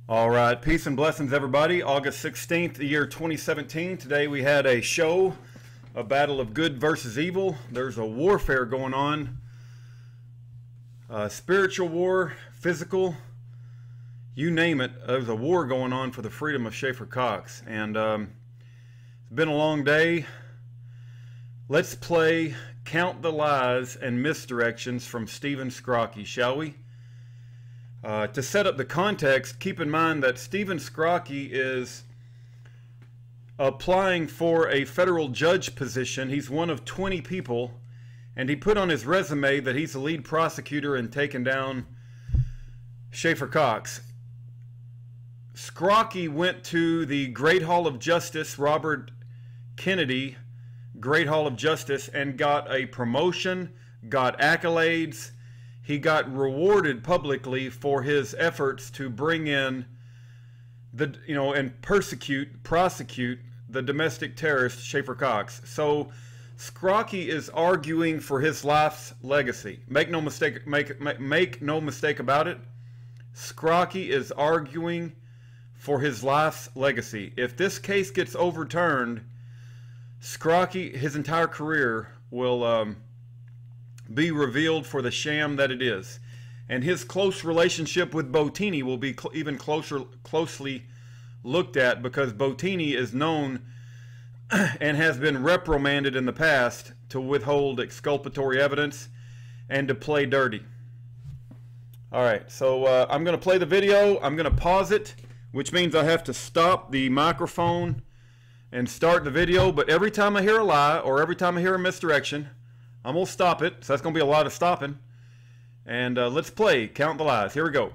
All right, peace and blessings, everybody. August 16th, the year 2017. Today we had a show, a battle of good versus evil. There's a warfare going on, spiritual war, physical, you name it. There's a war going on for the freedom of Schaeffer Cox. And it's been a long day. Let's play Count the Lies and Misdirections from Stephen Skrocki, shall we? To set up the context, keep in mind that Stephen Skrocki is applying for a federal judge position. He's one of 20 people, and he put on his resume that he's the lead prosecutor in taking down Schaeffer Cox. Skrocki went to the Great Hall of Justice, Robert Kennedy Great Hall of Justice, and got a promotion, got accolades. He got rewarded publicly for his efforts to bring in the, and prosecute the domestic terrorist Schaeffer Cox. So Skrocki is arguing for his life's legacy. Make no mistake about it. Skrocki is arguing for his life's legacy. If this case gets overturned, Skrocki, his entire career will be revealed for the sham that it is, and his close relationship with Bottini will be even closely looked at, because Bottini is known and has been reprimanded in the past to withhold exculpatory evidence and to play dirty. All right, so I'm going to play the video. I'm going to pause it, which means I have to stop the microphone and start the video. But every time I hear a lie or every time I hear a misdirection, I'm going to stop it. So that's going to be a lot of stopping. And let's play Count the Lies. Here we go.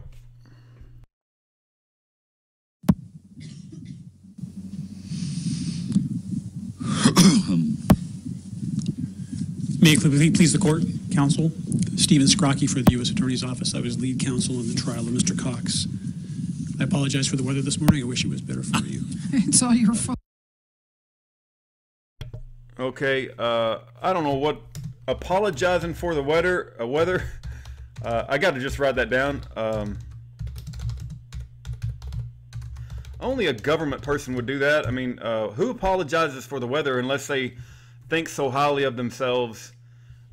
May it please the court, counsel. Stephen Skrocki for the U.S. Attorney's Office. I was lead counsel in the trial of Mr. Cox. I apologize for the weather this morning. I wish it was better for you. It's all your fault. Okay, I don't know what apologizing for the weather. I got to just write that down. Only a government person would do that. I mean, who apologizes for the weather unless they think so highly of themselves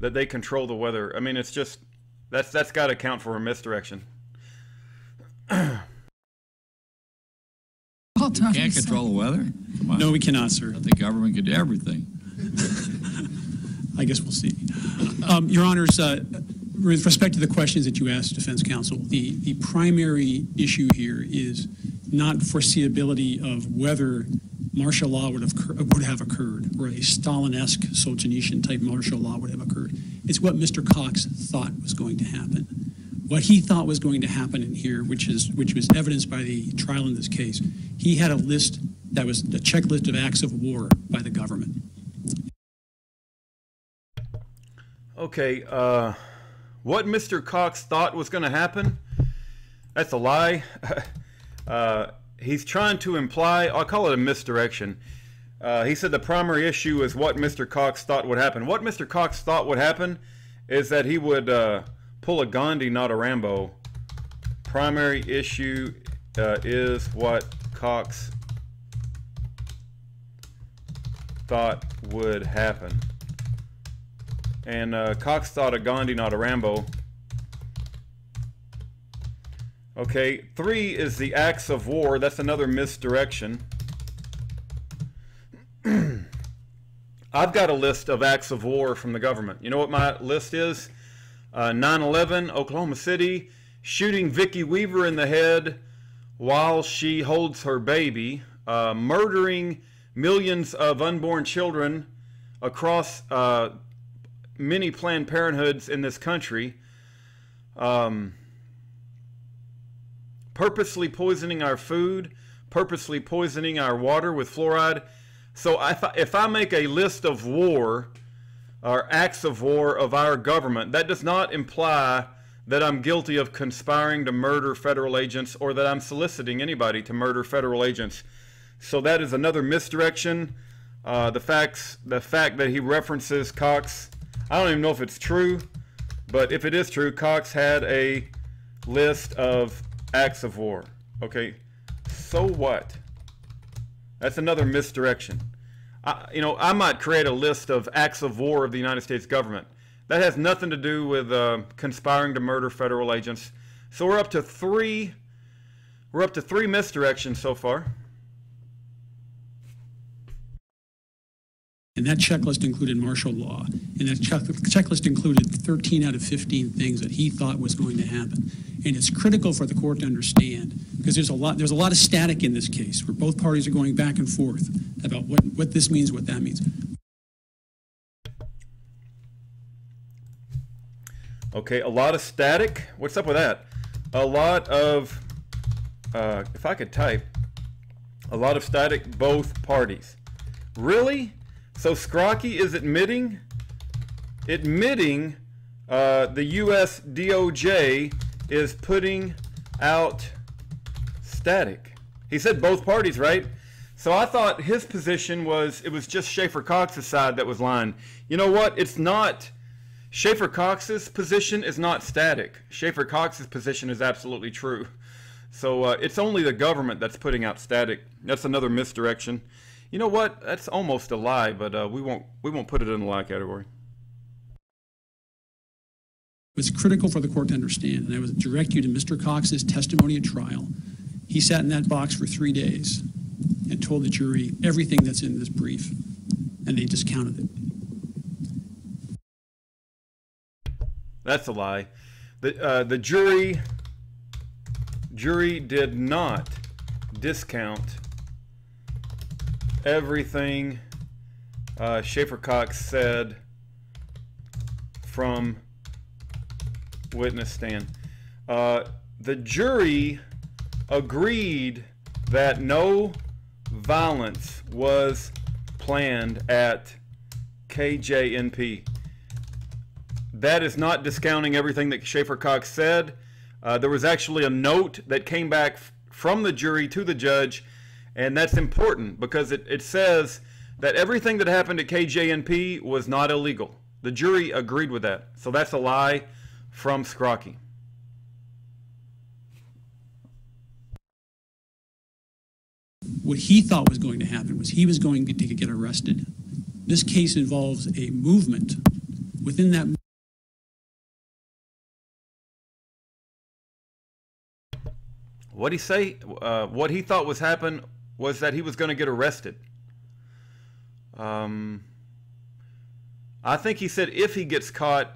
that they control the weather? I mean, it's just that's got to count for a misdirection. You can't control the weather? Come on. No, we cannot, sir. The government could do everything. I guess we'll see. Your Honors, with respect to the questions that you asked defense counsel, the primary issue here is not foreseeability of whether martial law would have occurred, or a Stalin-esque Solzhenitsyn type martial law would have occurred. It's what Mr. Cox thought was going to happen. What he thought was going to happen in here, which was evidenced by the trial in this case, he had a list that was a checklist of acts of war by the government. Okay, what Mr. Cox thought was going to happen, that's a lie. He's trying to imply, I'll call it a misdirection. He said the primary issue is what Mr. Cox thought would happen. What Mr. Cox thought would happen is that he would pull a Gandhi, not a Rambo. Primary issue is what Cox thought would happen. And Cox thought a Gandhi, not a Rambo. Okay, 3 is the acts of war. That's another misdirection. I've got a list of acts of war from the government. You know what my list is? 9/11, Oklahoma City, shooting Vicki Weaver in the head while she holds her baby, murdering millions of unborn children across many Planned Parenthoods in this country, purposely poisoning our food, purposely poisoning our water with fluoride. So if I make a list of war or acts of war of our government, that does not imply that I'm guilty of conspiring to murder federal agents or that I'm soliciting anybody to murder federal agents. So that is another misdirection. The fact that he references Cox, I don't even know if it's true, but if it is true, Cox had a list of acts of war. Okay, So what? That's another misdirection. I might create a list of acts of war of the United States government. That has nothing to do with conspiring to murder federal agents. So we're up to three misdirections so far. And that checklist included martial law. And that checklist included 13 out of 15 things that he thought was going to happen. And it's critical for the court to understand, because there's a lot of static in this case where both parties are going back and forth about what this means, what that means. Okay, a lot of static. What's up with that? A lot of, if I could type, a lot of static, both parties. Really? So Skrocki is admitting the U.S. DOJ is putting out static. He said both parties, right? So I thought his position was it was just Schaeffer Cox's side that was lying. You know what? It's not. Schaeffer Cox's position is not static. Schaeffer Cox's position is absolutely true. So it's only the government that's putting out static. That's another misdirection. You know what? That's almost a lie, but we won't put it in the lie category. It's critical for the court to understand, and I would direct you to Mr. Cox's testimony at trial. He sat in that box for 3 days and told the jury everything that's in this brief, and they discounted it. That's a lie. The jury did not discount everything Schaeffer Cox said from witness stand. The jury agreed that no violence was planned at KJNP. That is not discounting everything that Schaeffer Cox said. There was actually a note that came back from the jury to the judge, and that's important because it says that everything that happened at KJNP was not illegal. The jury agreed with that. So that's a lie from Skrocki. What he thought was going to happen was he was going to get arrested. This case involves a movement within that. What'd he say? What he thought was happen was that he was going to get arrested. I think he said if he gets caught,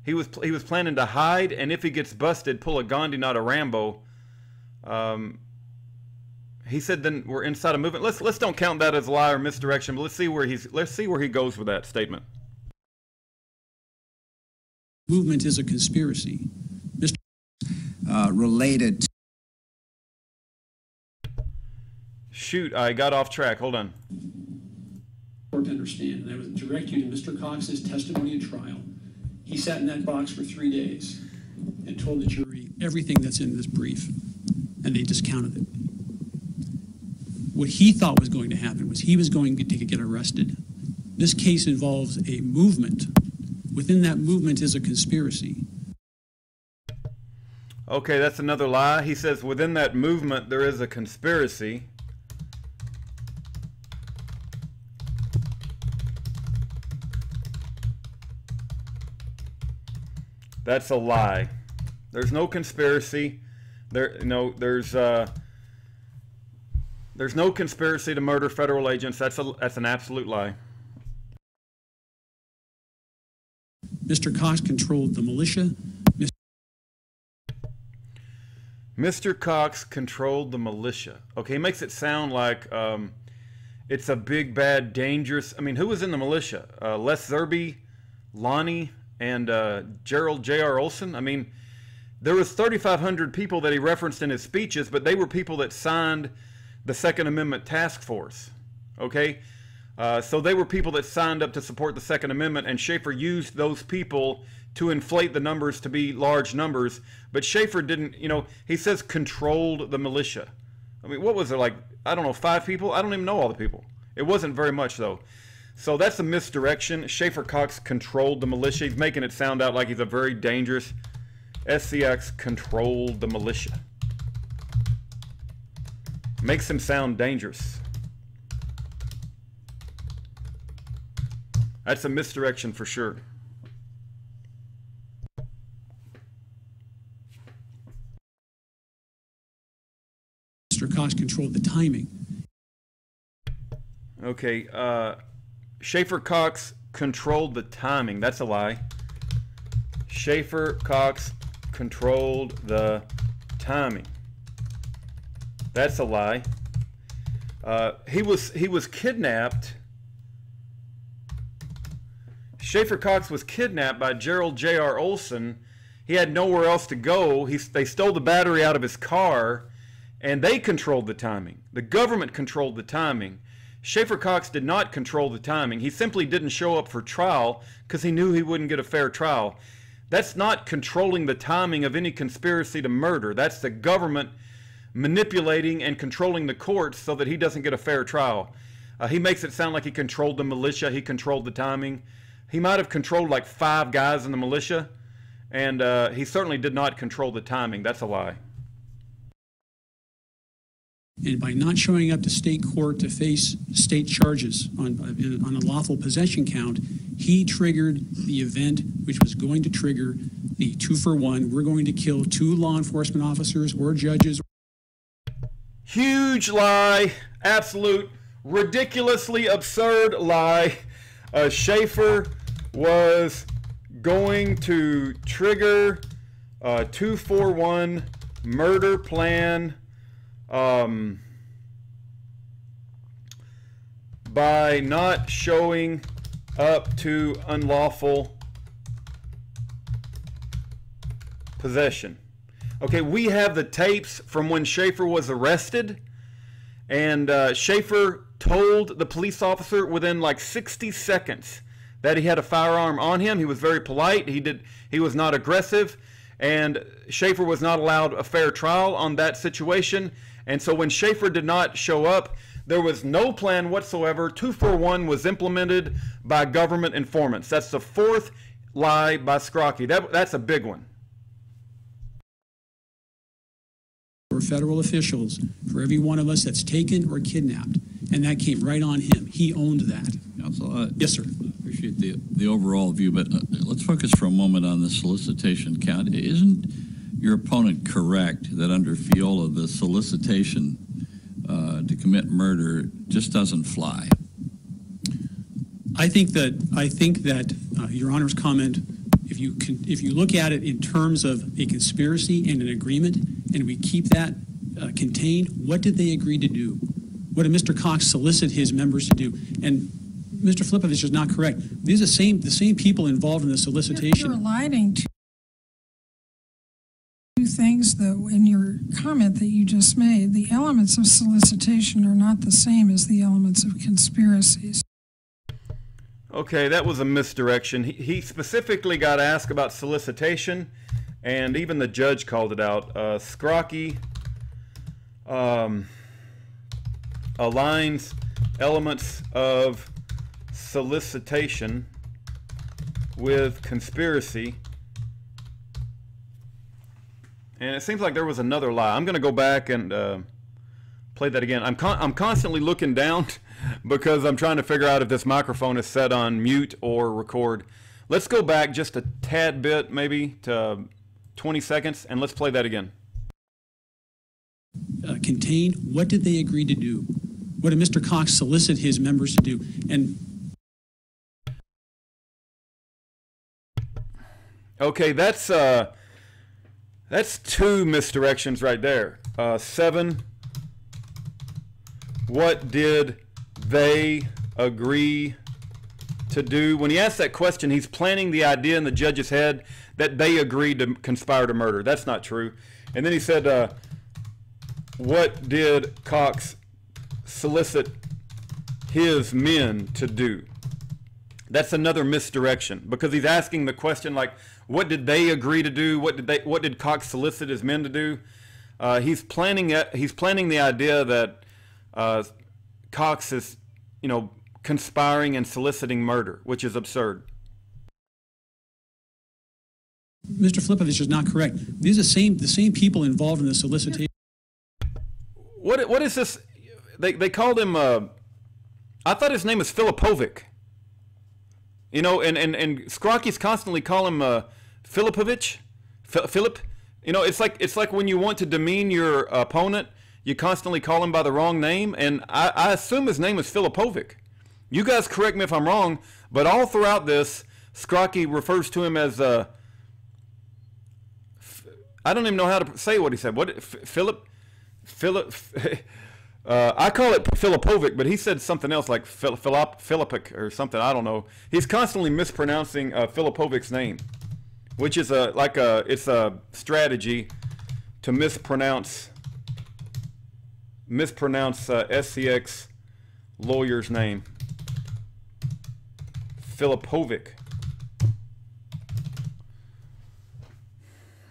he was planning to hide, and if he gets busted, pull a Gandhi, not a Rambo. He said then we're inside a movement. Let's don't count that as a lie or misdirection, but let's see where he goes with that statement. Movement is a conspiracy. Related to Shoot, I got off track. Hold on. To understand, and I would direct you to Mr. Cox's testimony at trial. He sat in that box for 3 days and told the jury everything that's in this brief, and they discounted it. What he thought was going to happen was he was going to get arrested. This case involves a movement. Within that movement is a conspiracy. Okay, that's another lie. He says within that movement there is a conspiracy. That's a lie. There's no conspiracy. There's no conspiracy to murder federal agents. That's an absolute lie. Mr. Cox controlled the militia. Mr. Cox controlled the militia. Okay, he makes it sound like it's a big, bad, dangerous. I mean, who was in the militia? Les Zerbe, Lonnie, and Gerald J.R. Olson. I mean, there was 3,500 people that he referenced in his speeches, but they were people that signed the Second Amendment task force. Okay, so they were people that signed up to support the Second Amendment, and Schaeffer used those people to inflate the numbers to be large numbers. But Schaeffer didn't, he says controlled the militia. I mean, what was it, like, I don't know, 5 people? I don't even know all the people. It wasn't very much, though. So that's a misdirection. Schaeffer Cox controlled the militia. He's making it sound out like he's a very dangerous. SCX controlled the militia. Makes him sound dangerous. That's a misdirection for sure. Mr. Cox controlled the timing. Okay, Schaeffer Cox controlled the timing. That's a lie. Schaeffer Cox controlled the timing. That's a lie. He was kidnapped. Schaeffer Cox was kidnapped by Gerald J.R. Olson. He had nowhere else to go. They stole the battery out of his car, and they controlled the timing. The government controlled the timing. Schaeffer Cox did not control the timing. He simply didn't show up for trial because he knew he wouldn't get a fair trial. That's not controlling the timing of any conspiracy to murder. That's the government manipulating and controlling the courts so that he doesn't get a fair trial. He makes it sound like he controlled the militia, he controlled the timing. He might have controlled like 5 guys in the militia, and he certainly did not control the timing. That's a lie. And by not showing up to state court to face state charges on a lawful possession count, he triggered the event which was going to trigger the 2-for-1. We're going to kill 2 law enforcement officers or judges. Huge lie. Absolute, ridiculously absurd lie. Schaeffer was going to trigger a 2-for-1 murder plan by not showing up to unlawful possession. Okay, we have the tapes from when Schaeffer was arrested, and Schaeffer told the police officer within like 60 seconds that he had a firearm on him. He was very polite. He was not aggressive, and Schaeffer was not allowed a fair trial on that situation. And so when Schaeffer did not show up, there was no plan whatsoever. 2-for-1 was implemented by government informants. That's the 4th lie by Skrocki. That's a big one. For federal officials, for every one of us that's taken or kidnapped, and that came right on him. He owned that. Counsel, Yes, sir. I appreciate the overall view, but let's focus for a moment on the solicitation count. Isn't your opponent correct that under FIOLA the solicitation to commit murder just doesn't fly? I think that Your Honor's comment, if you look at it in terms of a conspiracy and an agreement, and we keep that contained, what did they agree to do? What did Mr. Cox solicit his members to do? And Mr. Flipovich is not correct. These are the same people involved in the solicitation. You're aligning two things, though, in your comment that you just made. The elements of solicitation are not the same as the elements of conspiracies. Okay, that was a misdirection. He specifically got asked about solicitation, and even the judge called it out. Skrocki aligns elements of solicitation with conspiracy. And it seems like there was another lie. I'm going to go back and play that again. I'm constantly looking down because I'm trying to figure out if this microphone is set on mute or record. Let's go back just a tad bit, maybe to 20 seconds, and let's play that again. Contained, what did they agree to do? What did Mr. Cox solicit his members to do? And okay, that's 2 misdirections right there. 7. What did they agree to do? When he asks that question, he's planting the idea in the judge's head that they agreed to conspire to murder. That's not true. And then he said, what did Cox solicit his men to do? That's another misdirection, because he's asking the question like, what did they agree to do? What did Cox solicit his men to do? He's planting the idea that Cox is, conspiring and soliciting murder, which is absurd. Mr. Flipovich is not correct. These are the same people involved in the solicitation. what is this? They called him. I thought his name was Filipovic. You know, and Skrocki's constantly call him Filipovich, Philip. You know, it's like when you want to demean your opponent, you constantly call him by the wrong name. And I assume his name is Filipovic. You guys correct me if I'm wrong, but all throughout this, Skrocki refers to him as I don't even know how to say what he said. What Philip? I call it Filipovic, but he said something else like Filipic or something. I don't know. He's constantly mispronouncing Filipovic's name, which is it's a strategy to mispronounce SCX lawyer's name. Filipovic.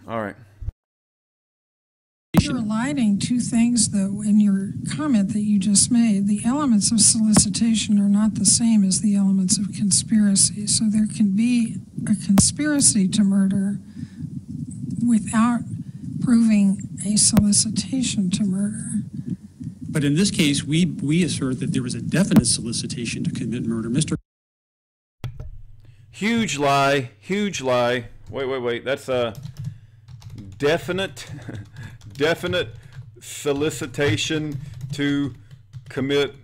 All right. You're aligning two things, though, in your comment that you just made. The elements of solicitation are not the same as the elements of conspiracy. So there can be a conspiracy to murder without proving a solicitation to murder. But in this case, we assert that there was a definite solicitation to commit murder. Mr. Huge lie. Huge lie. Wait. That's a definite solicitation to commit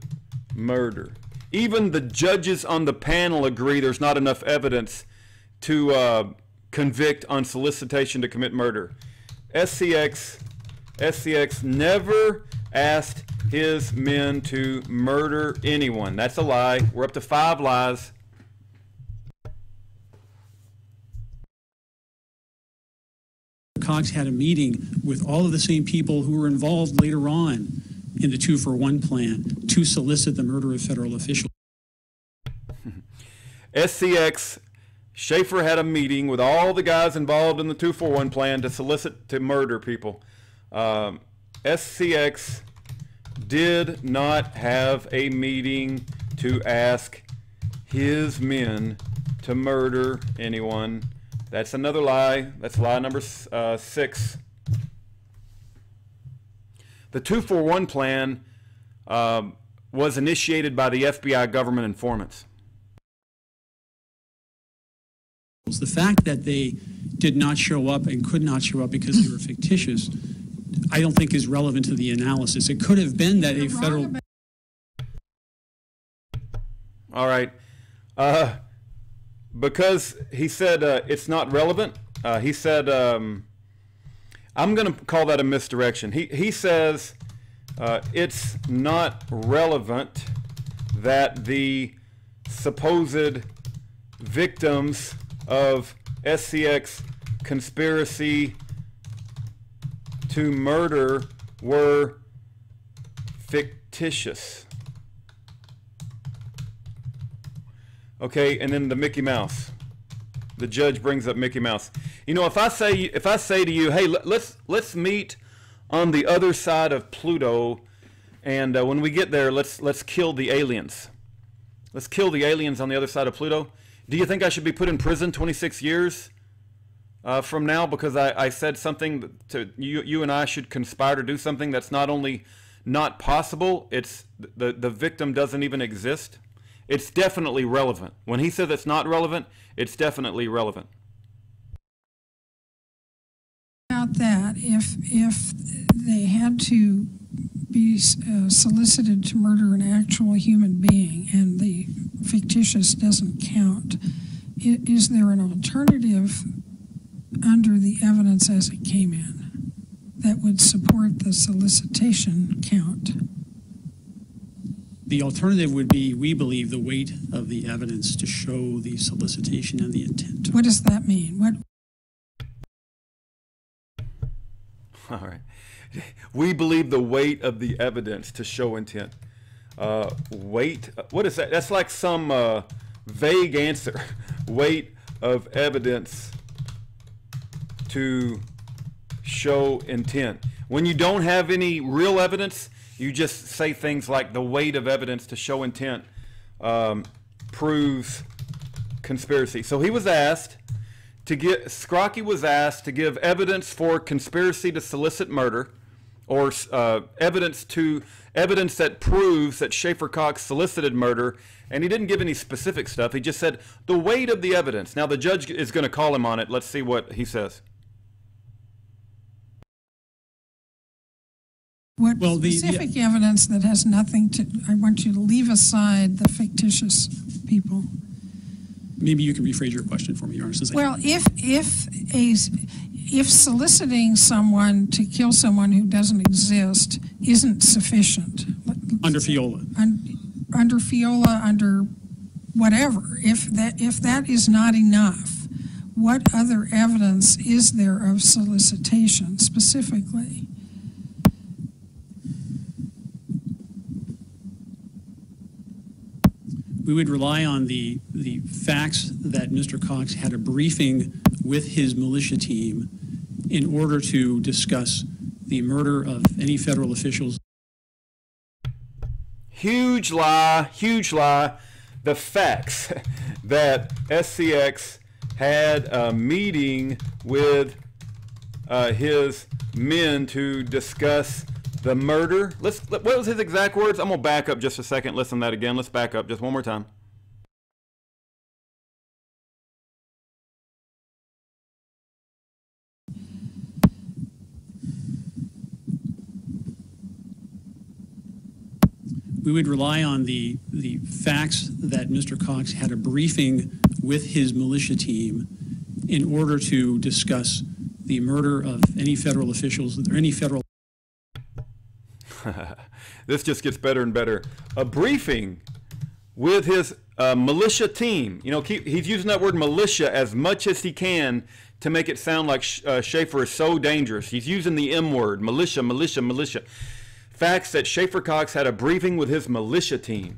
murder. Even the judges on the panel agree there's not enough evidence to convict on solicitation to commit murder. SCX never asked his men to murder anyone. That's a lie. We're up to 5 lies. Cox had a meeting with all of the same people who were involved later on in the 2-for-1 plan to solicit the murder of federal officials. SCX, Schaeffer had a meeting with all the guys involved in the 2-for-1 plan to solicit to murder people. SCX did not have a meeting to ask his men to murder anyone. That's another lie. That's lie number 6. The 2-for-1 plan was initiated by the FBI government informants. The fact that they did not show up and could not show up because they were fictitious, I don't think is relevant to the analysis. It could have been that a federal... All right. Because he said it's not relevant, he said, I'm going to call that a misdirection. He says it's not relevant that the supposed victims of SCX conspiracy to murder were fictitious. Okay, and then the Mickey Mouse. The judge brings up Mickey Mouse. You know, if I say to you, hey, let's meet on the other side of Pluto, and when we get there, let's kill the aliens. Let's kill the aliens on the other side of Pluto. Do you think I should be put in prison 26 years from now because I said something to you and I should conspire to do something that's not only not possible, it's the victim doesn't even exist? It's definitely relevant. When he said it's not relevant, it's definitely relevant. About that, if they had to be solicited to murder an actual human being and the fictitious doesn't count, is there an alternative under the evidence as it came in that would support the solicitation count? The alternative would be, we believe, the weight of the evidence to show the solicitation and the intent. What does that mean? What? All right. We believe the weight of the evidence to show intent. Weight? What is that? That's like some vague answer. Weight of evidence to show intent. When you don't have any real evidence, you just say things like the weight of evidence to show intent proves conspiracy. So he was asked to Skrocki was asked to give evidence for conspiracy to solicit murder, or evidence that proves that Schaeffer Cox solicited murder, and he didn't give any specific stuff. He just said the weight of the evidence. Now the judge is going to call him on it. Let's see what he says. What specific evidence that has nothing to, I want you to leave aside the fictitious people. Maybe you can rephrase your question for me, Your Honor. Well, if soliciting someone to kill someone who doesn't exist isn't sufficient. Under FIOLA. Under FIOLA, under whatever, if that is not enough, what other evidence is there of solicitation specifically? We would rely on the facts that Mr. Cox had a briefing with his militia team in order to discuss the murder of any federal officials. Huge lie, huge lie. The facts that SCX had a meeting with his men to discuss the murder. What was his exact words? I'm going to back up just a second. Listen to that again. Let's back up just one more time. We would rely on the facts that Mr. Cox had a briefing with his militia team in order to discuss the murder of any federal officials or any federal. This just gets better and better. A briefing with his militia team. You know, he's using that word militia as much as he can to make it sound like Schaeffer is so dangerous. He's using the M word, militia, militia, militia. Facts that Schaeffer Cox had a briefing with his militia team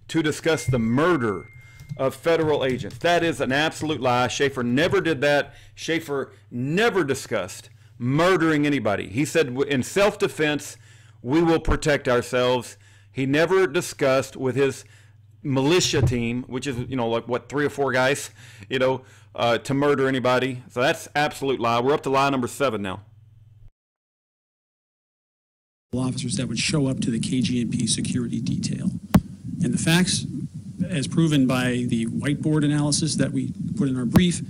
to discuss the murder of federal agents. That is an absolute lie. Schaeffer never did that. Schaeffer never discussed murdering anybody. He said in self-defense, we will protect ourselves. He never discussed with his militia team, which is, you know, like what, 3 or 4 guys, you know, to murder anybody. So that's absolute lie. We're up to lie number 7 now. Officers that would show up to the KGNP security detail. And the facts, as proven by the whiteboard analysis that we put in our brief,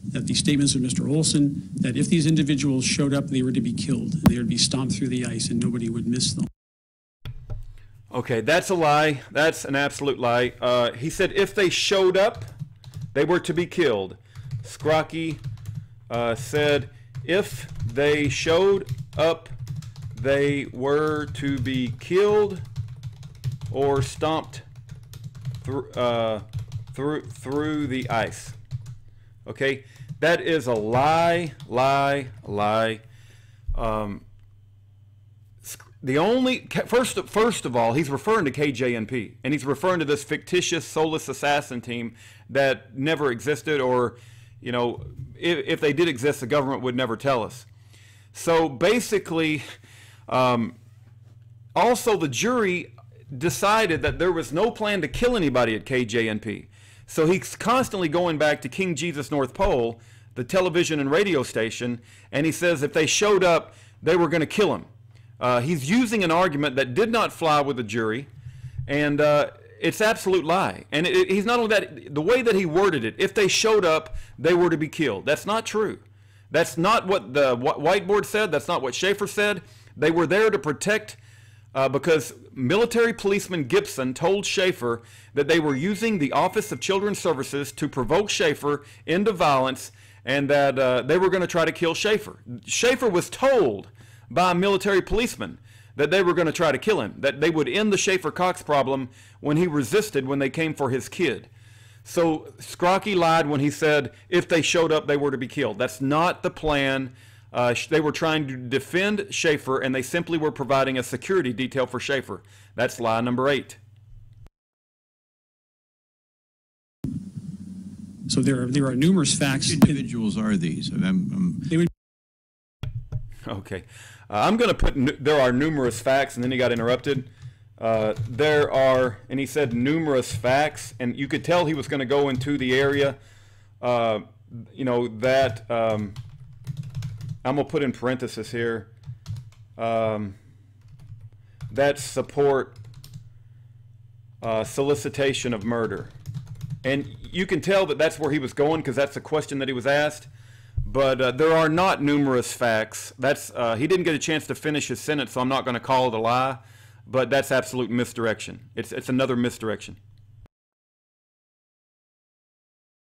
that the statements of Mr. Olson, that if these individuals showed up, they were to be killed. They would be stomped through the ice and nobody would miss them. Okay, that's a lie. That's an absolute lie. He said if they showed up, they were to be killed. Skrocki said if they showed up, they were to be killed or stomped through the ice. Okay, that is a lie, lie, lie. The only first of all, he's referring to KJNP, and he's referring to this fictitious soulless assassin team that never existed, or, you know, if they did exist, the government would never tell us. So basically, also the jury decided that there was no plan to kill anybody at KJNP. So he's constantly going back to King Jesus North Pole, the television and radio station, and he says if they showed up, they were going to kill him. He's using an argument that did not fly with the jury, and it's absolute lie. And he's not only that, the way that he worded it, if they showed up, they were to be killed. That's not true. That's not what the whiteboard said. That's not what Schaeffer said. They were there to protect, because military policeman Gibson told Schaeffer that they were using the Office of Children's Services to provoke Schaeffer into violence, and that they were going to try to kill Schaeffer. Schaeffer was told by a military policeman that they were going to try to kill him, that they would end the Schaeffer Cox problem when he resisted when they came for his kid. So Skrocki lied when he said if they showed up, they were to be killed. That's not the plan. They were trying to defend Schaeffer, and they simply were providing a security detail for Schaeffer. That's lie number 8. So there are numerous facts. Which individuals are these? Okay. I'm going to put there are numerous facts, and then he got interrupted. There are, and he said numerous facts, and you could tell he was going to go into the area, you know, that I'm going to put in parenthesis here. that support solicitation of murder. And you can tell that that's where he was going because that's the question that he was asked. But there are not numerous facts. That's he didn't get a chance to finish his sentence, so I'm not going to call it a lie. But that's absolute misdirection. It's another misdirection.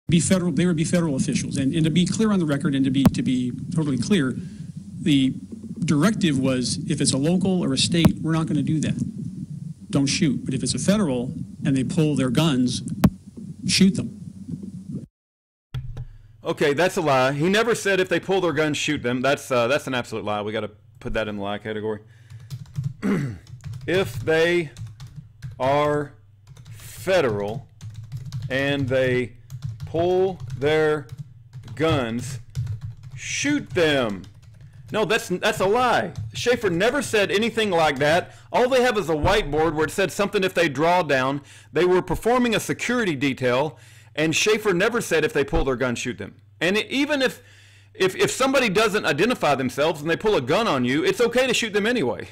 They would be federal officials, and to be clear on the record, and to be totally clear, the directive was if it's a local or a state, we're not going to do that. Don't shoot. But if it's a federal and they pull their guns, shoot them. Okay, that's a lie. He never said if they pull their guns, shoot them. That's an absolute lie. We got to put that in the lie category. If they are federal and they pull their guns, shoot them. No, that's a lie. Schaeffer never said anything like that. All they have is a whiteboard where it said something if they draw down. They were performing a security detail, and Schaeffer never said if they pull their gun, shoot them. And even if somebody doesn't identify themselves and they pull a gun on you, it's okay to shoot them anyway.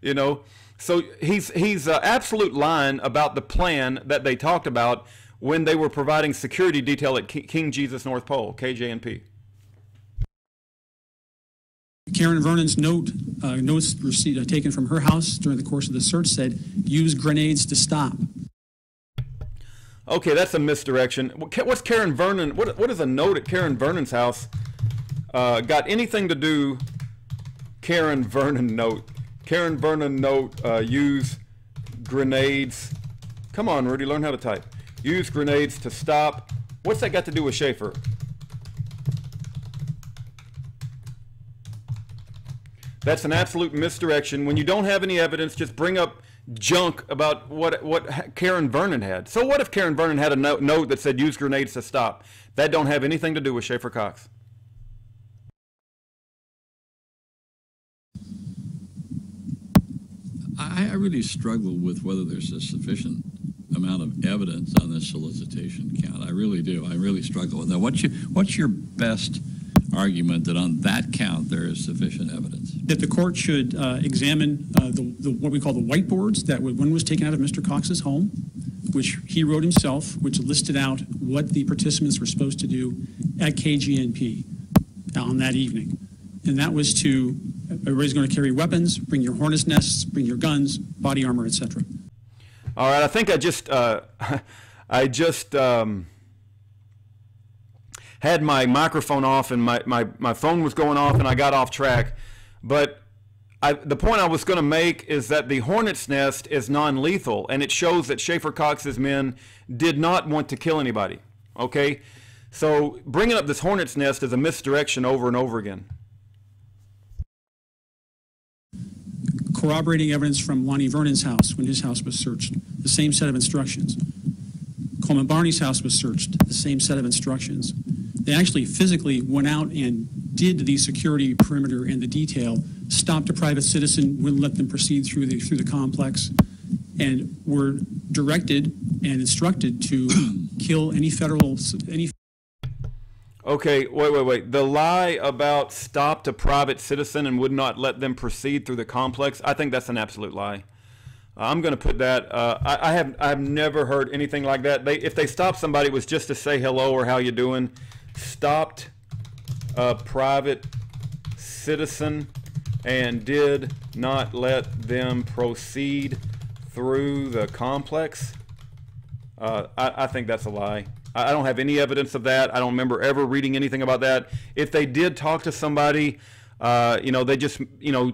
You know, so he's absolute lying about the plan that they talked about when they were providing security detail at King Jesus North Pole, KJNP. Karen Vernon's notes received taken from her house during the course of the search said, use grenades to stop. Okay, that's a misdirection. What's Karen Vernon? What is a note at Karen Vernon's house got anything to do? Karen Vernon note. Karen Vernon note. Use grenades. Come on, Rudy, learn how to type. Use grenades to stop. What's that got to do with Schaeffer? That's an absolute misdirection. When you don't have any evidence, just bring up junk about what Karen Vernon had. So what if Karen Vernon had a note that said use grenades to stop? That don't have anything to do with Schaeffer Cox. I really struggle with whether there's a sufficient amount of evidence on this solicitation count. I really do. I really struggle with that. What's your best argument that on that count there is sufficient evidence? That the court should examine what we call the whiteboards that one was taken out of Mr. Cox's home, which he wrote himself, which listed out what the participants were supposed to do at KGNP on that evening. And that was to, everybody's going to carry weapons, bring your hornet's nests, bring your guns, body armor, etc. All right, I think I just had my microphone off and my phone was going off and I got off track. But the point I was going to make is that the hornet's nest is non-lethal, and it shows that Schaeffer Cox's men did not want to kill anybody. Okay? So bringing up this hornet's nest is a misdirection over and over again. Corroborating evidence from Lonnie Vernon's house when his house was searched, the same set of instructions. Coleman Barney's house was searched, the same set of instructions. They actually physically went out and did the security perimeter and the detail, stopped a private citizen, wouldn't let them proceed through the complex, and were directed and instructed to kill any federal. Okay, wait. The lie about stopped a private citizen and would not let them proceed through the complex, I think that's an absolute lie. I'm going to put that. I've never heard anything like that. If they stopped somebody, it was just to say hello or how you doing. Stopped a private citizen and did not let them proceed through the complex. I think that's a lie. I don't have any evidence of that. I don't remember ever reading anything about that. If they did talk to somebody, they just,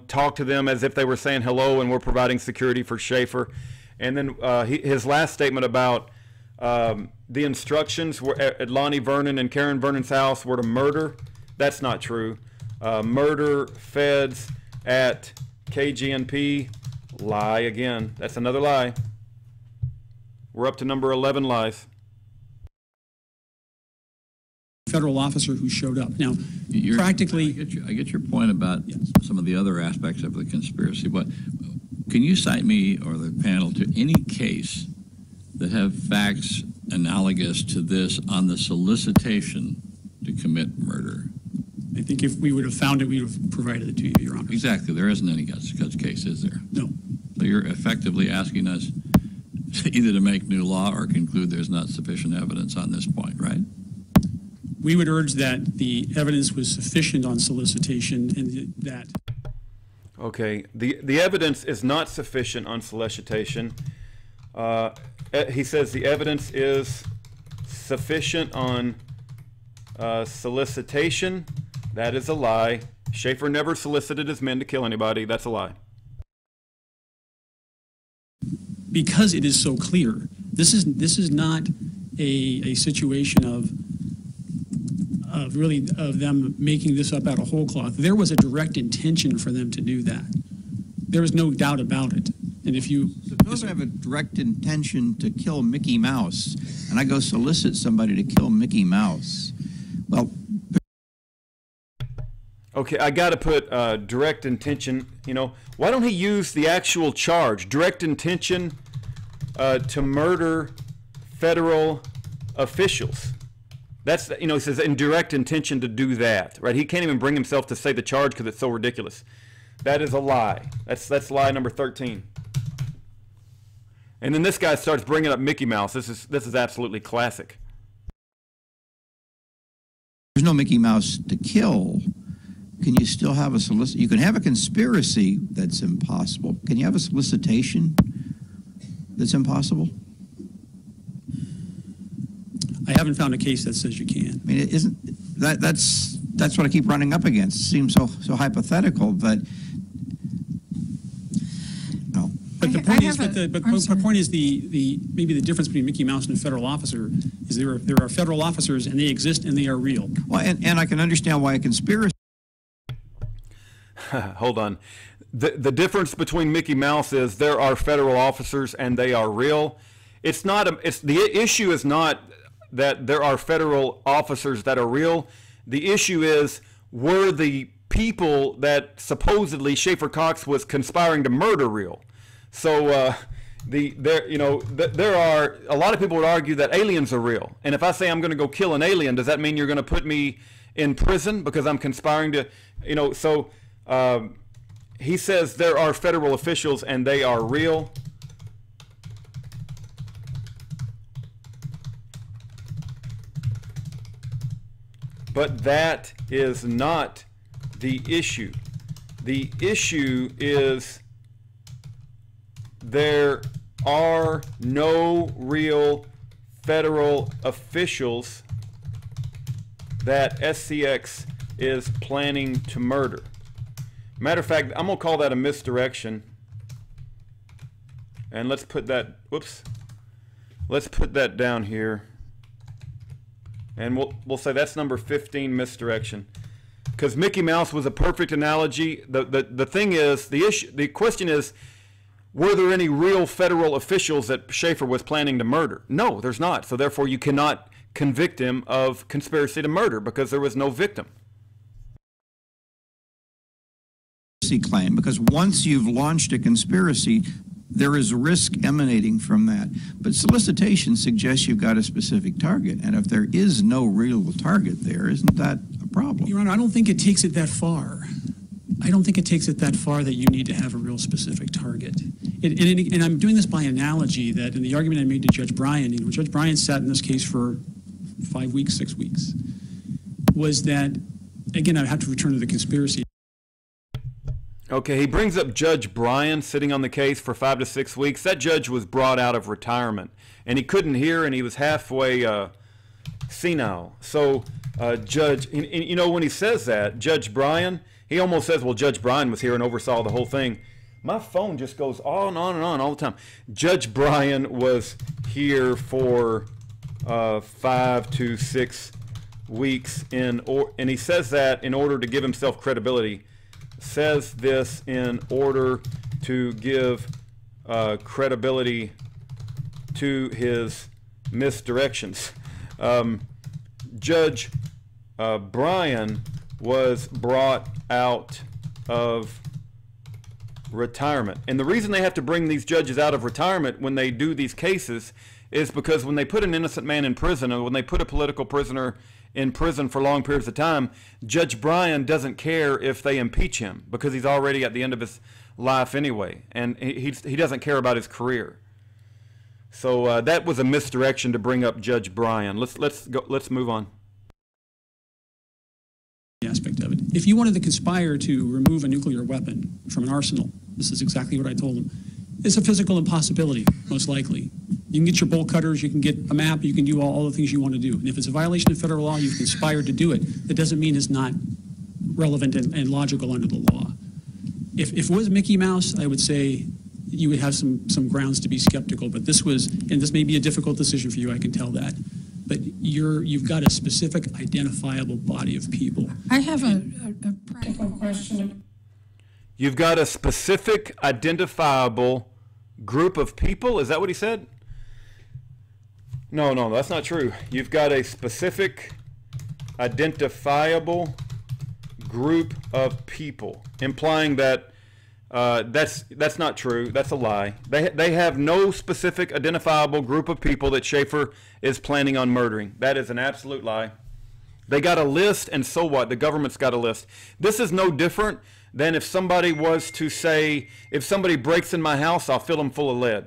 talked to them as if they were saying hello and were providing security for Schaeffer. And then his last statement about the instructions were at Lonnie Vernon and Karen Vernon's house were to murder. That's not true. Murder feds at KGNP. Lie again. That's another lie. We're up to number 11 lies. Federal officer who showed up. Now, practically... I get your point about some of the other aspects of the conspiracy, but can you cite me or the panel to any case that have facts analogous to this on the solicitation to commit murder? I think if we would have found it, we would have provided it to you, Your Honor. Exactly. There isn't any such case, is there? No. So you're effectively asking us either to make new law or conclude there's not sufficient evidence on this point, right? We would urge that the evidence was sufficient on solicitation and that. Okay, the evidence is not sufficient on solicitation. He says the evidence is sufficient on solicitation. That is a lie. Schaeffer never solicited his men to kill anybody. That's a lie. Because it is so clear, this is not a situation of them making this up out of whole cloth. There was a direct intention for them to do that. There was no doubt about it. And if you suppose I have a direct intention to kill Mickey Mouse, and I go solicit somebody to kill Mickey Mouse, well. Okay, I got to put direct intention. You know, why don't he use the actual charge, direct intention to murder federal officials? That's, you know, he says in direct intention to do that, right? He can't even bring himself to say the charge because it's so ridiculous. That is a lie. That's lie number 13. And then this guy starts bringing up Mickey Mouse. This is absolutely classic. There's no Mickey Mouse to kill. Can you still have a solicit? You can have a conspiracy that's impossible. Can you have a solicitation that's impossible? I haven't found a case that says you can. I mean, it isn't that's what I keep running up against. It seems so hypothetical, but no. But the point is, the point is maybe the difference between Mickey Mouse and a federal officer is there are federal officers and they exist and they are real. Well, and I can understand why a conspiracy. Hold on. The difference between Mickey Mouse is there are federal officers and they are real. It's not. The issue is not that there are federal officers that are real. The issue is, were the people that supposedly Schaeffer Cox was conspiring to murder real? So there are a lot of people would argue that aliens are real. And if I say I'm going to go kill an alien, does that mean you're going to put me in prison because I'm conspiring to, So he says there are federal officials and they are real. But that is not the issue. The issue is there are no real federal officials that SCX is planning to murder. Matter of fact, I'm going to call that a misdirection. And let's put that, let's put that down here. And we'll say that's number 15, misdirection. Because Mickey Mouse was a perfect analogy. The thing is, the question is, were there any real federal officials that Schaeffer was planning to murder? No, there's not. So therefore, you cannot convict him of conspiracy to murder because there was no victim. Claim, because once you've launched a conspiracy, there is risk emanating from that. But solicitation suggests you've got a specific target, and if there is no real target there, isn't that a problem? Your Honor, I don't think it takes it that far. I don't think it takes it that far that you need to have a real specific target. And I'm doing this by analogy that in the argument I made to Judge Bryan, Judge Bryan sat in this case for 5 weeks, 6 weeks, was that, again, I have to return to the conspiracy. Okay, he brings up Judge Bryan sitting on the case for 5 to 6 weeks. That judge was brought out of retirement, and he couldn't hear, and he was halfway senile. So, when he says that, Judge Bryan, he almost says, well, Judge Bryan was here and oversaw the whole thing. My phone just goes on and on and on all the time. Judge Bryan was here for 5 to 6 weeks, and he says that in order to give himself credibility. Says this in order to give credibility to his misdirections. Judge Bryan was brought out of retirement. And the reason they have to bring these judges out of retirement when they do these cases is because when they put an innocent man in prison, or when they put a political prisoner in prison for long periods of time, Judge Bryan doesn't care if they impeach him because he's already at the end of his life anyway, and he doesn't care about his career. So that was a misdirection to bring up Judge Bryan. Let's move on. Aspect of it. If you wanted to conspire to remove a nuclear weapon from an arsenal, this is exactly what I told him. It's a physical impossibility, most likely. You can get your bolt cutters, you can get a map, you can do all the things you want to do. And if it's a violation of federal law, you've conspired to do it. That doesn't mean it's not relevant and logical under the law. If it was Mickey Mouse, I would say you would have some grounds to be skeptical. But this was, and this may be a difficult decision for you, I can tell that. But you've got a specific identifiable body of people. I have a practical question. You've got a specific identifiable group of people? Is that what he said? No, that's not true. You've got a specific identifiable group of people, implying that that's not true. That's a lie. They have no specific identifiable group of people that Schaeffer is planning on murdering. That is an absolute lie. They got a list, and so what? The government's got a list. This is no different than if somebody was to say, if somebody breaks in my house, I'll fill them full of lead.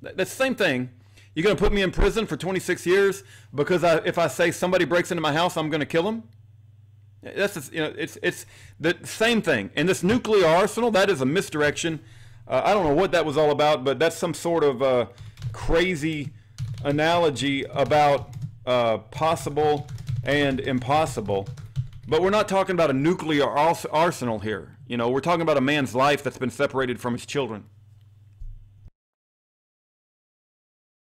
That's the same thing. You're going to put me in prison for 26 years because if I say somebody breaks into my house, I'm going to kill them? That's just, it's the same thing. And this nuclear arsenal, that is a misdirection. I don't know what that was all about, but that's some sort of crazy analogy about possible and impossible. But we're not talking about a nuclear arsenal here. We're talking about a man's life that's been separated from his children.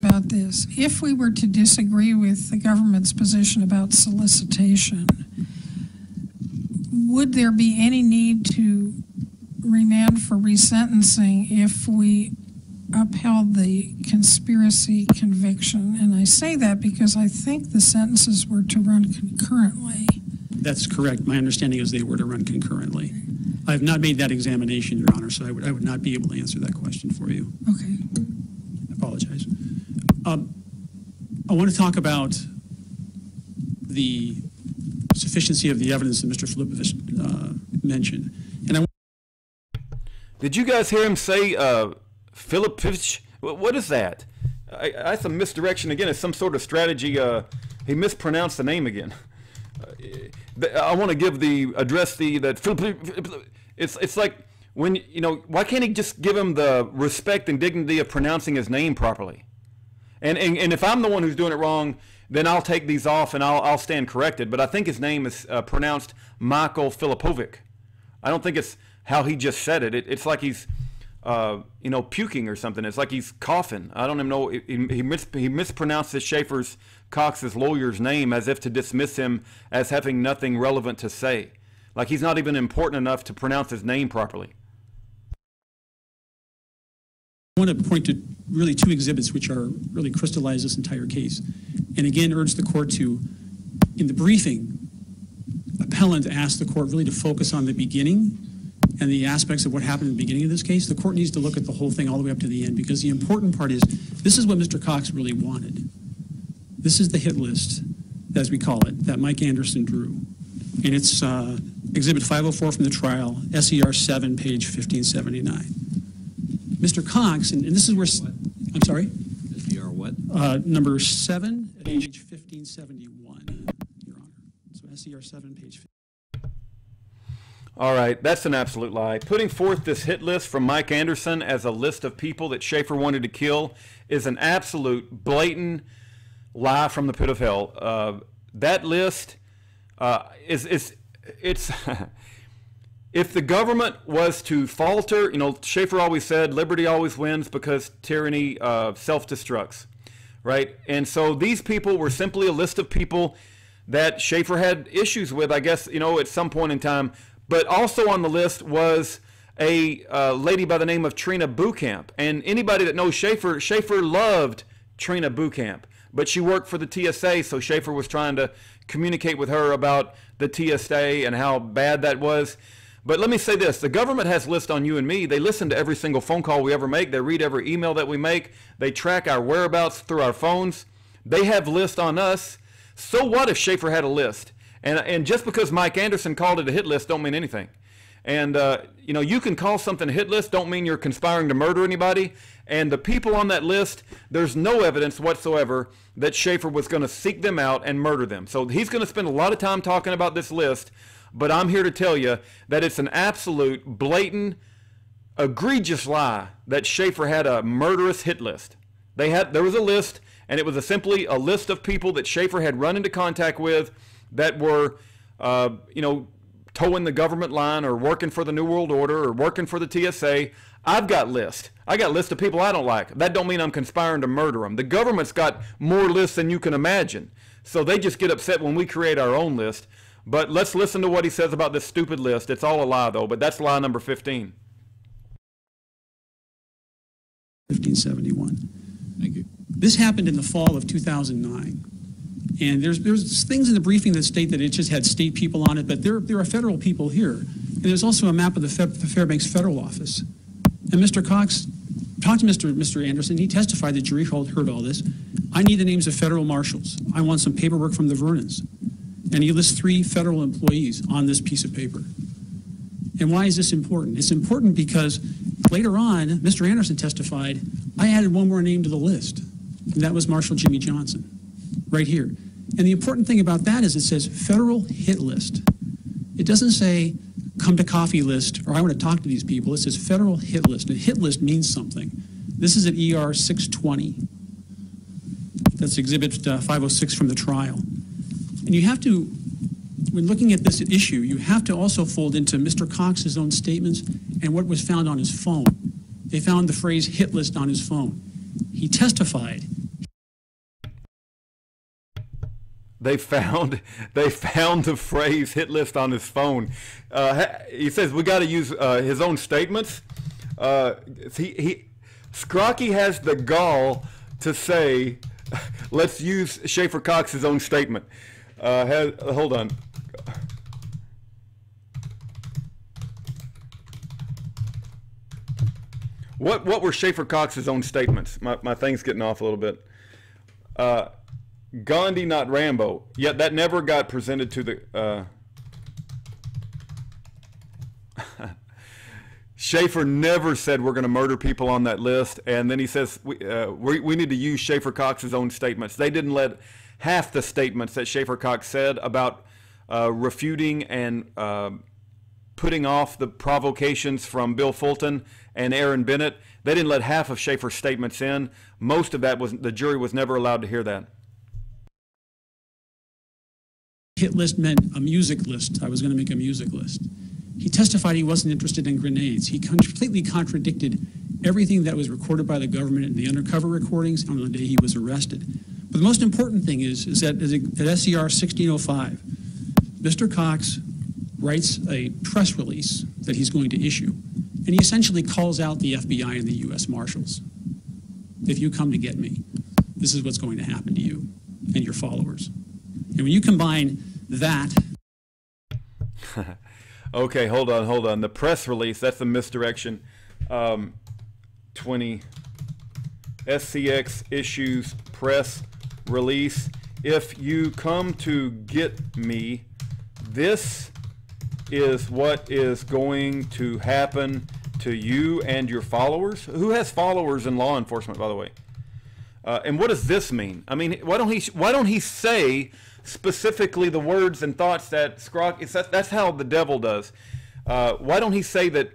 About this, if we were to disagree with the government's position about solicitation, would there be any need to remand for resentencing if we upheld the conspiracy conviction? And I say that because I think the sentences were to run concurrently. That's correct. My understanding is they were to run concurrently. I have not made that examination, Your Honor, so I would not be able to answer that question for you. Okay. I apologize. I want to talk about the sufficiency of the evidence that Mr. Filipovich mentioned. And Did you guys hear him say Filipovich? What is that? That's a misdirection again. It's some sort of strategy. He mispronounced the name again. I want to address that. It's like when why can't he just give him the respect and dignity of pronouncing his name properly? And if I'm the one who's doing it wrong, then I'll take these off and I'll stand corrected. But I think his name is pronounced Michael Filipovic. I don't think it's how he just said it. It's like he's puking or something. It's like he's coughing. I don't even know. He mispronounced Cox's lawyer's name as if to dismiss him as having nothing relevant to say. Like he's not even important enough to pronounce his name properly. I want to point to really two exhibits which are really crystallize this entire case. And again, urge the court to, in the briefing, appellant asked the court really to focus on the beginning and the aspects of what happened in the beginning of this case. The court needs to look at the whole thing all the way up to the end, because the important part is this is what Mr. Cox really wanted. This is the hit list, as we call it, that Mike Anderson drew. And it's Exhibit 504 from the trial, SER 7, page 1579. Mr. Cox, and this is where, I'm sorry? SER what? Number 7, page 1571, Your Honor. So SER 7, page 15. All right, that's an absolute lie. Putting forth this hit list from Mike Anderson as a list of people that Schaeffer wanted to kill is an absolute blatant lie from the pit of hell. That list it's if the government was to falter, Schaeffer always said liberty always wins because tyranny self-destructs, right? And so these people were simply a list of people that Schaeffer had issues with, I guess, at some point in time. But also on the list was a lady by the name of Trina Bucamp. And anybody that knows Schaeffer loved Trina Bucamp. But she worked for the TSA, so Schaeffer was trying to communicate with her about the TSA and how bad that was. But let me say this. The government has lists on you and me. They listen to every single phone call we ever make. They read every email that we make. They track our whereabouts through our phones. They have lists on us. So what if Schaeffer had a list? And just because Mike Anderson called it a hit list don't mean anything. And, you know, you can call something a hit list, don't mean you're conspiring to murder anybody. And the people on that list, there's no evidence whatsoever that Schaeffer was going to seek them out and murder them. So he's going to spend a lot of time talking about this list, but I'm here to tell you that it's an absolute, blatant, egregious lie that Schaeffer had a murderous hit list. There was a list, and it was simply a list of people that Schaeffer had run into contact with that were, you know, towing the government line or working for the New World Order or working for the TSA. I've got lists. I got lists of people I don't like. That don't mean I'm conspiring to murder them. The government's got more lists than you can imagine. So they just get upset when we create our own list. But let's listen to what he says about this stupid list. It's all a lie, though, but that's lie number 15. 1571. Thank you. This happened in the fall of 2009. And there's things in the briefing that state that it just had state people on it, but there are federal people here. And there's also a map of the Fairbanks Federal Office. And Mr. Cox talked to Mr. Anderson. He testified, the jury heard all this. I need the names of federal marshals. I want some paperwork from the Vernons. And he lists 3 federal employees on this piece of paper. And why is this important? It's important because later on, Mr. Anderson testified, I added one more name to the list, and that was Marshal Jimmy Johnson, right here. And the important thing about that is it says federal hit list. It doesn't say come to coffee list or I want to talk to these people. It says federal hit list. A hit list means something. This is at ER 620. That's Exhibit 506 from the trial. And you have to, when looking at this issue, you have to also fold into Mr. Cox's own statements and what was found on his phone. They found the phrase hit list on his phone. He testified. They found the phrase hit list on his phone. He says we got to use his own statements. Skrocki has the gall to say, let's use Schaeffer Cox's own statement. Hold on. What were Schaeffer Cox's own statements? My thing's getting off a little bit. Gandhi, not Rambo. Yet that never got presented to the... Schaeffer never said we're going to murder people on that list. And then he says we need to use Schaeffer Cox's own statements. They didn't let half the statements that Schaeffer Cox said about refuting and putting off the provocations from Bill Fulton and Aaron Bennett. They didn't let half of Schaeffer's statements in. Most of that the jury was never allowed to hear that. Hit list meant a music list. I was going to make a music list. He testified he wasn't interested in grenades. He completely contradicted everything that was recorded by the government in the undercover recordings on the day he was arrested. But the most important thing is that at SCR 1605, Mr. Cox writes a press release that he's going to issue, and he essentially calls out the FBI and the U.S. Marshals. If you come to get me, this is what's going to happen to you and your followers. And when you combine that... Okay, hold on. The press release, that's the misdirection. 20 SCX issues press release. If you come to get me, this is what is going to happen to you and your followers. Who has followers in law enforcement, by the way? And what does this mean? I mean, why don't he say specifically the words and thoughts that Skrocki? That's how the devil does. Why don't he say that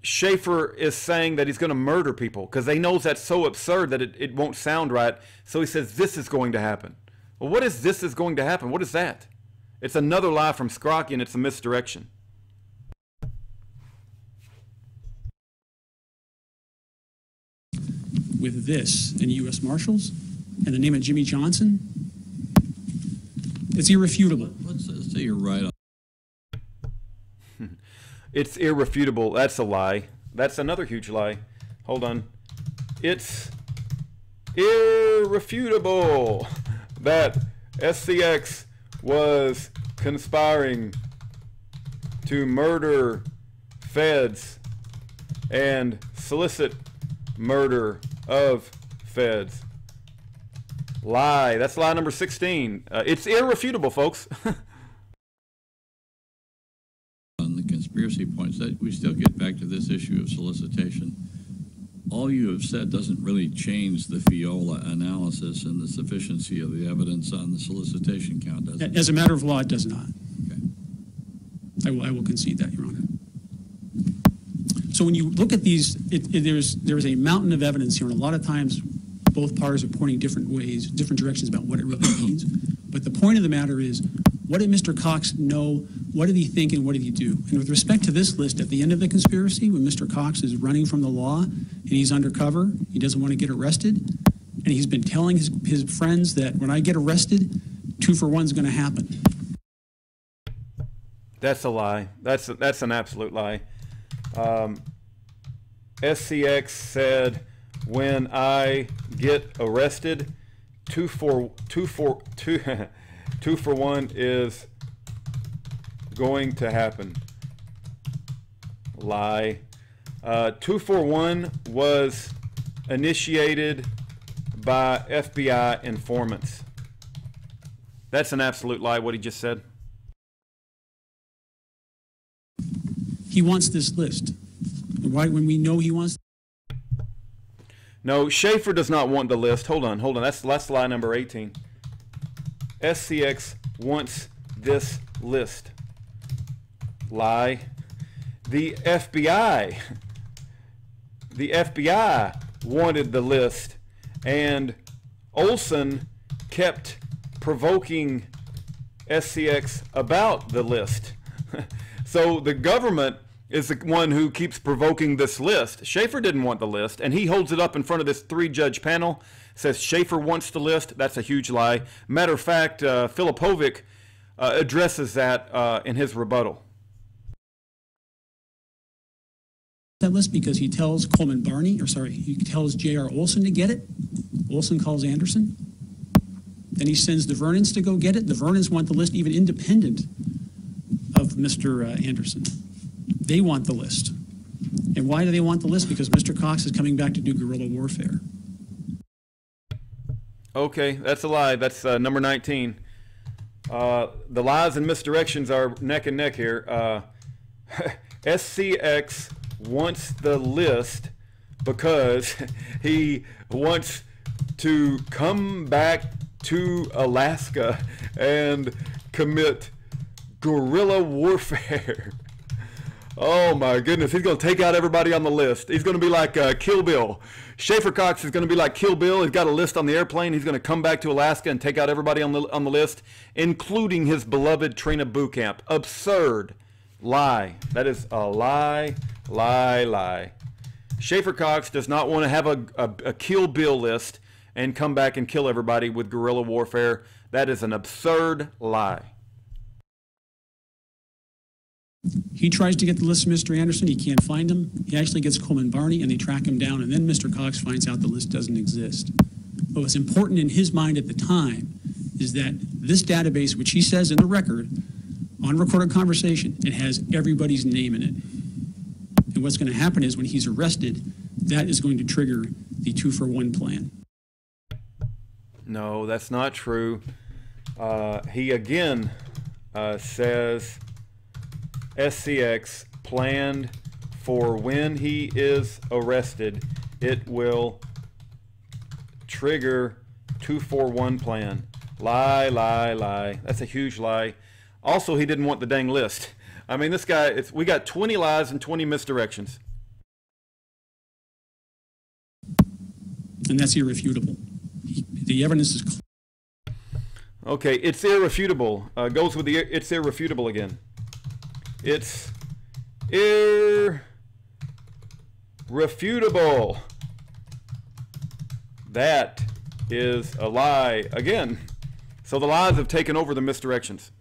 Schaeffer is saying that he's going to murder people? Because they knows that's so absurd that it won't sound right. So he says this is going to happen. Well, what is this is going to happen? What is that? It's another lie from Skrocki, and it's a misdirection. With this and U.S. Marshals and the name of Jimmy Johnson, it's irrefutable. Let's say you're right on. It's irrefutable. That's a lie. That's another huge lie. Hold on. It's irrefutable that SCX was conspiring to murder feds and solicit murder of feds. Lie. That's lie number 16. It's irrefutable, folks. On the conspiracy conspiracy points, that we still get back to this issue of solicitation. All you have said doesn't really change the FIOLA analysis and the sufficiency of the evidence on the solicitation count, does it? As a matter of law, it does not. Okay. I will concede that, Your Honor. So when you look at these, there's a mountain of evidence here, and a lot of times both parties are pointing different ways, different directions about what it really means. But the point of the matter is, what did Mr. Cox know? What did he think, and what did he do? And with respect to this list, at the end of the conspiracy, when Mr. Cox is running from the law and he's undercover, he doesn't want to get arrested, and he's been telling his friends that when I get arrested, 2 for 1 is going to happen. That's a lie. That's an absolute lie. SCX said, when I get arrested, 2 for 1 is going to happen. Lie. 2 for 1 was initiated by FBI informants. That's an absolute lie, what he just said. He wants this list. Why, when we know he wants? No, Schaeffer does not want the list. Hold on. That's lie number 18. SCX wants this list. Lie. The FBI wanted the list, and Olson kept provoking SCX about the list. So the government is the one who keeps provoking this list. Schaeffer didn't want the list, and he holds it up in front of this 3-judge panel, says Schaeffer wants the list. That's a huge lie. Matter of fact, Filipovic addresses that in his rebuttal. That list because he tells he tells J.R. Olson to get it. Olson calls Anderson. Then he sends the Vernons to go get it. The Vernons want the list even independent of Mr. Anderson. They want the list. And why do they want the list? Because Mr. Cox is coming back to do guerrilla warfare. Okay, that's a lie. That's number 19. The lies and misdirections are neck and neck here. SCX wants the list because he wants to come back to Alaska and commit guerrilla warfare. Oh my goodness, he's going to take out everybody on the list. He's going to be like Kill Bill. Schaeffer Cox is going to be like Kill Bill. He's got a list on the airplane. He's going to come back to Alaska and take out everybody on the list, including his beloved Trina Bootcamp. Absurd. Lie. That is a lie, lie, lie. Schaeffer Cox does not want to have a Kill Bill list and come back and kill everybody with guerrilla warfare. That is an absurd lie. He tries to get the list of Mr. Anderson. He can't find him. He actually gets Coleman Barney, and they track him down, and then Mr. Cox finds out the list doesn't exist. But what's important in his mind at the time is that this database, which he says in the record, on recorded conversation, it has everybody's name in it. And what's going to happen is when he's arrested, that is going to trigger the 2-for-1 plan. No, that's not true. He again says SCX planned for when he is arrested, it will trigger 2-for-1 plan. Lie, lie, lie. That's a huge lie. Also, he didn't want the dang list. I mean, this guy, we got 20 lies and 20 misdirections. And that's irrefutable. The evidence is clear. Okay, it's irrefutable. Goes with the it's irrefutable again. It's irrefutable. That is a lie again. So the lies have taken over the misdirections.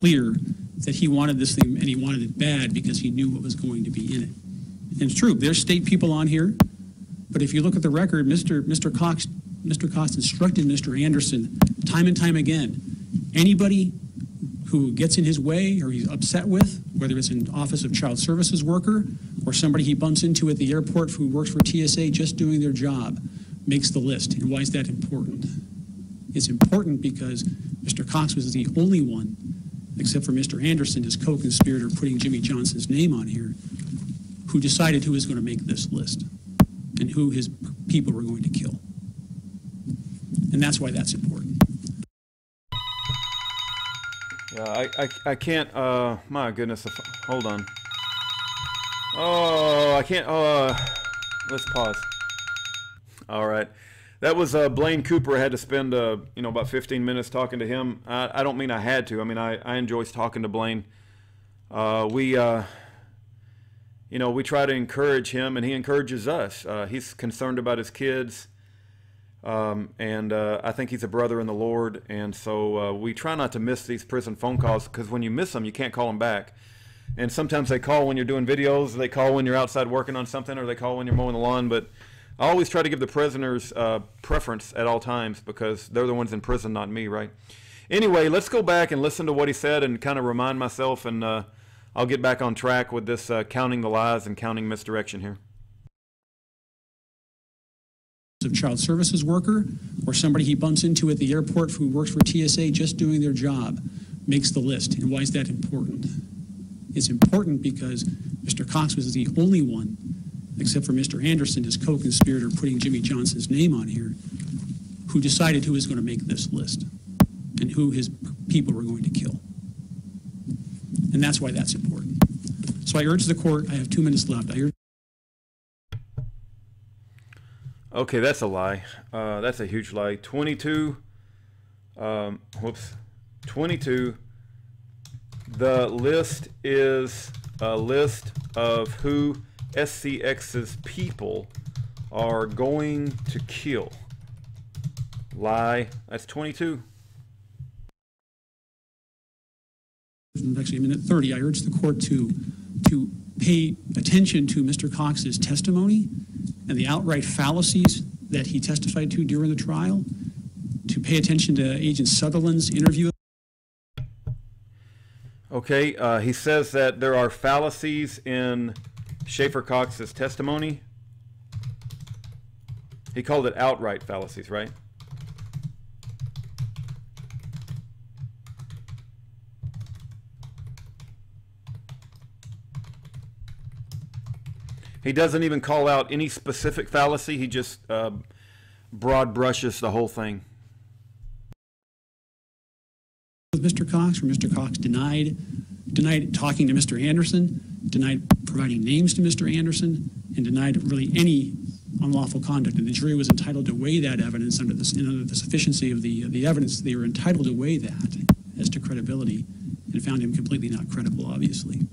Clear that he wanted this thing, and he wanted it bad because he knew what was going to be in it. And it's true, there's state people on here, but if you look at the record, Mr. Cox instructed Mr. Anderson time and time again, anybody who gets in his way or he's upset with, whether it's an Office of Child Services worker or somebody he bumps into at the airport who works for TSA just doing their job, makes the list. And why is that important? It's important because Mr. Cox was the only one except for Mr. Anderson, his co-conspirator, putting Jimmy Johnson's name on here, who decided who was going to make this list and who his people were going to kill. And that's why that's important. Yeah, I can't, my goodness, hold on. Oh, I can't, let's pause. All right. That was Blaine Cooper. I had to spend, about 15 minutes talking to him. I don't mean I had to. I mean, I enjoy talking to Blaine. We try to encourage him, and he encourages us. He's concerned about his kids, and I think he's a brother in the Lord. And so we try not to miss these prison phone calls, because when you miss them, you can't call them back. And sometimes they call when you're doing videos, they call when you're outside working on something, or they call when you're mowing the lawn. But I always try to give the prisoners preference at all times, because they're the ones in prison, not me, right? Anyway, let's go back and listen to what he said and kind of remind myself, and I'll get back on track with this counting the lies and counting misdirection here. Of child services worker or somebody he bumps into at the airport who works for TSA just doing their job makes the list. And why is that important? It's important because Mr. Cox was the only one, except for Mr. Anderson, his co-conspirator, putting Jimmy Johnson's name on here, who decided who was going to make this list and who his people were going to kill. And that's why that's important. So I urge the court, I have 2 minutes left. Okay, that's a lie. That's a huge lie. 22. 22. The list is a list of who SCX's people are going to kill. Lie. That's 22. Actually, a minute 30. I urge the court to pay attention to Mr. Cox's testimony and the outright fallacies that he testified to during the trial, to pay attention to Agent Sutherland's interview. Okay, he says that there are fallacies in Schaeffer Cox's testimony. He called it outright fallacies, right? He doesn't even call out any specific fallacy. He just broad brushes the whole thing. Mr. Cox, where Mr. Cox denied talking to Mr. Anderson, denied providing names to Mr. Anderson, and denied really any unlawful conduct. And the jury was entitled to weigh that evidence under the sufficiency of the evidence. They were entitled to weigh that as to credibility, and found him completely not credible, obviously.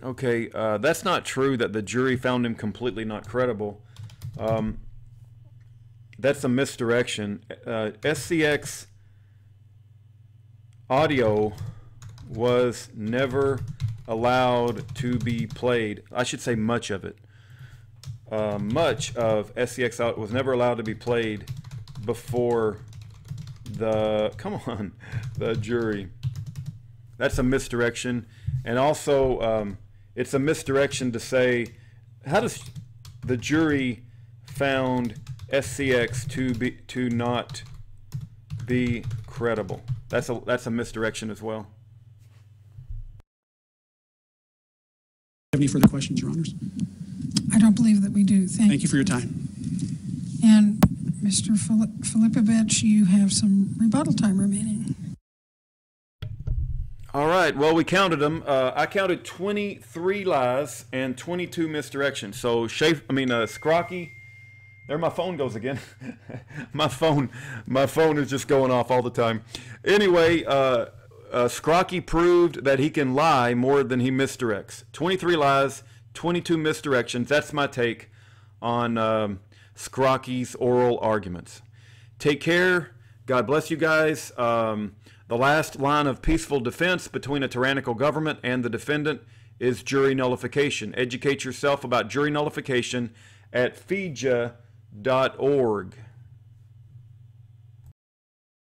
Okay, that's not true that the jury found him completely not credible. That's a misdirection. SCX audio was never allowed to be played. I should say much of it. Much of SCX audio was never allowed to be played before the jury. That's a misdirection. And also, it's a misdirection to say, how does the jury found SCX to not be credible? That's a misdirection as well. Any further questions, Your Honors? I don't believe that we do. Thank you for your time. And Mr. Filipovich, you have some rebuttal time remaining. All right. Well, we counted them. I counted 23 lies and 22 misdirections. So Skrocki. There my phone goes again. my phone is just going off all the time. Anyway, Skrocki proved that he can lie more than he misdirects. 23 lies, 22 misdirections. That's my take on Skrocki's oral arguments. Take care. God bless you guys. The last line of peaceful defense between a tyrannical government and the defendant is jury nullification. Educate yourself about jury nullification at feedja.org.